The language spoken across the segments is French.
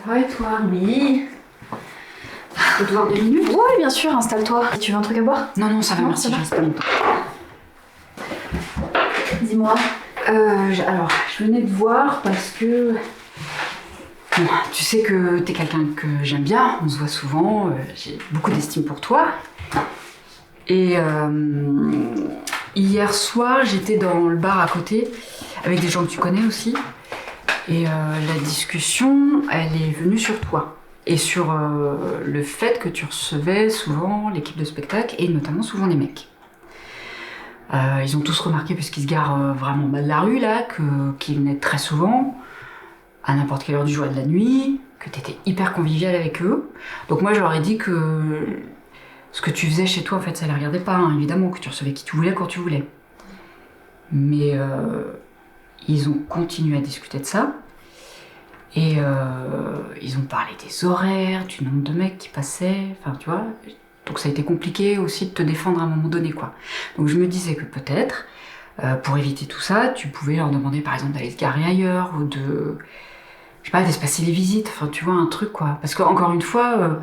va et toi? Oui. Je peux te voir 2 minutes? Ouais, bien sûr, installe-toi. Tu veux un truc à boire? Non, ça va, Non, merci, ça va. je reste pas longtemps. Dis-moi. Alors, je venais te voir parce que... Bon, tu sais que t'es quelqu'un que j'aime bien, on se voit souvent, j'ai beaucoup d'estime pour toi. Et hier soir, j'étais dans le bar à côté, avec des gens que tu connais aussi. Et la discussion, elle est venue sur toi. Et sur le fait que tu recevais souvent l'équipe de spectacle, et notamment souvent les mecs. Ils ont tous remarqué, puisqu'ils se garent vraiment bas de la rue, là, qu'ils venaient très souvent, à n'importe quelle heure du jour et de la nuit, que t'étais hyper convivial avec eux. Donc moi, je leur ai dit que ce que tu faisais chez toi, en fait, ça les regardait pas, hein, évidemment, que tu recevais qui tu voulais, quand tu voulais. Mais ils ont continué à discuter de ça. Et ils ont parlé des horaires, du nombre de mecs qui passaient, enfin, tu vois. Donc ça a été compliqué aussi de te défendre à un moment donné, quoi. Donc je me disais que peut-être, pour éviter tout ça, tu pouvais leur demander, par exemple, d'aller se garer ailleurs, ou de... je sais pas, d'espacer les visites, enfin, tu vois, un truc, quoi. Parce que, encore une fois,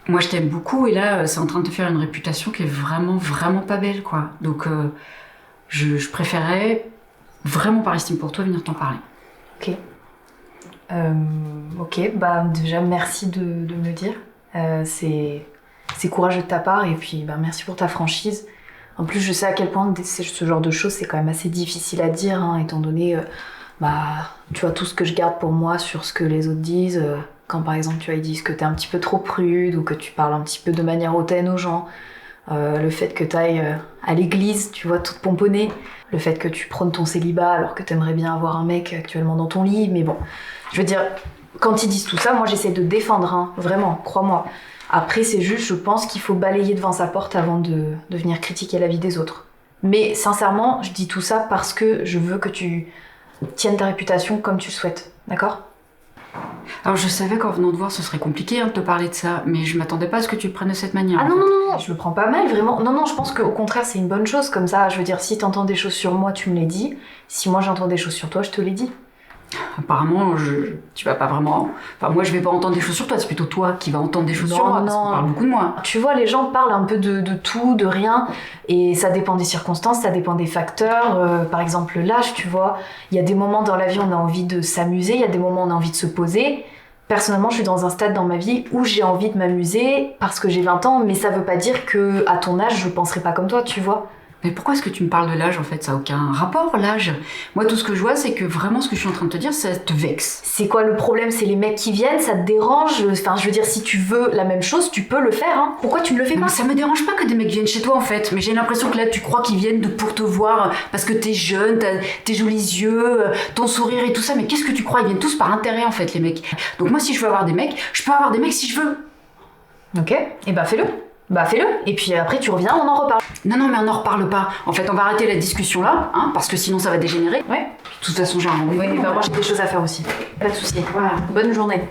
moi, je t'aime beaucoup, et là, c'est en train de te faire une réputation qui est vraiment, vraiment pas belle, quoi. Donc, je préférais, vraiment par estime pour toi, venir t'en parler. Ok. Ok, bah déjà, merci de me le dire. C'est courageux de ta part, et puis bah, merci pour ta franchise. En plus, je sais à quel point ce genre de choses, c'est quand même assez difficile à dire, hein, étant donné, tu vois, tout ce que je garde pour moi sur ce que les autres disent. Quand par exemple, tu vois, ils disent que t'es un petit peu trop prude, ou que tu parles un petit peu de manière hautaine aux gens. Le fait que t'ailles à l'église, tu vois, toute pomponnée. Le fait que tu prônes ton célibat alors que t'aimerais bien avoir un mec actuellement dans ton lit. Mais bon, je veux dire, quand ils disent tout ça, moi j'essaie de défendre, hein, vraiment, crois-moi. Après, c'est juste, je pense qu'il faut balayer devant sa porte avant de venir critiquer la vie des autres. Mais sincèrement, je dis tout ça parce que je veux que tu tiennes ta réputation comme tu le souhaites, d'accord ? Alors, je savais qu'en venant te voir, ce serait compliqué, hein, de te parler de ça, mais je m'attendais pas à ce que tu le prennes de cette manière. Ah non, je le prends pas mal, vraiment. Non, je pense qu'au contraire, c'est une bonne chose, comme ça, je veux dire, si t'entends des choses sur moi, tu me les dis. Si moi j'entends des choses sur toi, je te les dis. Apparemment, tu vas pas vraiment... Enfin, moi, je vais pas entendre des choses sur toi, c'est plutôt toi qui vas entendre des choses sur moi, parce qu'on parle beaucoup de moi. Tu vois, les gens parlent un peu de tout, de rien, et ça dépend des circonstances, ça dépend des facteurs. Par exemple, l'âge, tu vois. Il y a des moments dans la vie où on a envie de s'amuser, il y a des moments où on a envie de se poser. Personnellement, je suis dans un stade dans ma vie où j'ai envie de m'amuser parce que j'ai 20 ans, mais ça veut pas dire que à ton âge, je penserai pas comme toi, tu vois. Mais pourquoi est-ce que tu me parles de l'âge, en fait? Ça n'a aucun rapport, l'âge. Moi, tout ce que je vois, c'est que vraiment, ce que je suis en train de te dire, ça te vexe. C'est quoi le problème? C'est les mecs qui viennent, ça te dérange? Enfin, je veux dire, si tu veux la même chose, tu peux le faire, hein. Pourquoi tu ne le fais pas? Mais ça me dérange pas que des mecs viennent chez toi, en fait. Mais j'ai l'impression que là, tu crois qu'ils viennent pour te voir parce que t'es jeune, t'as tes jolis yeux, ton sourire et tout ça. Mais qu'est-ce que tu crois? Ils viennent tous par intérêt, en fait, les mecs. Donc moi, si je veux avoir des mecs, je peux avoir des mecs si je veux. Ok, et bah fais-le. Bah fais-le, et puis après tu reviens, on en reparle. Non, mais on n'en reparle pas. En fait, on va arrêter la discussion là, hein, parce que sinon ça va dégénérer. Ouais. De toute façon, j'ai un rendez-vous. Oui, bah moi j'ai des choses à faire aussi. Pas de soucis. Voilà. Bonne journée.